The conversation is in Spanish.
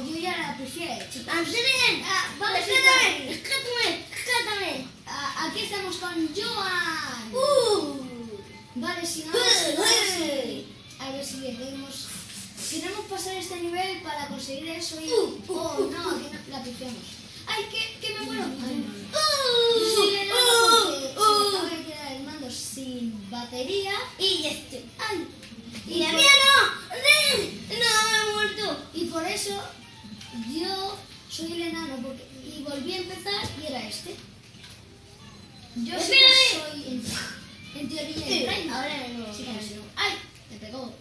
yo ya la pifié, chicos. ¡Andrés! Vamos ¡Escátame! aquí estamos con Joan. Vale, si no, a ver si le podemos... Queremos pasar este nivel para conseguir eso y... Oh, no, que no, la pifiamos. ¡Ay, que me muero! Ay, no. Yo soy el enano porque se me acaba de quedar el mando sin batería. Y ya estoy. ¡Ay! ¡Y la mía no! ¡No, me he muerto! Y por eso yo soy el enano y volví a empezar y era este. Yo sí que soy en teoría el reino. Ahora no. Sí que no soy. ¡Ay! Me pegó.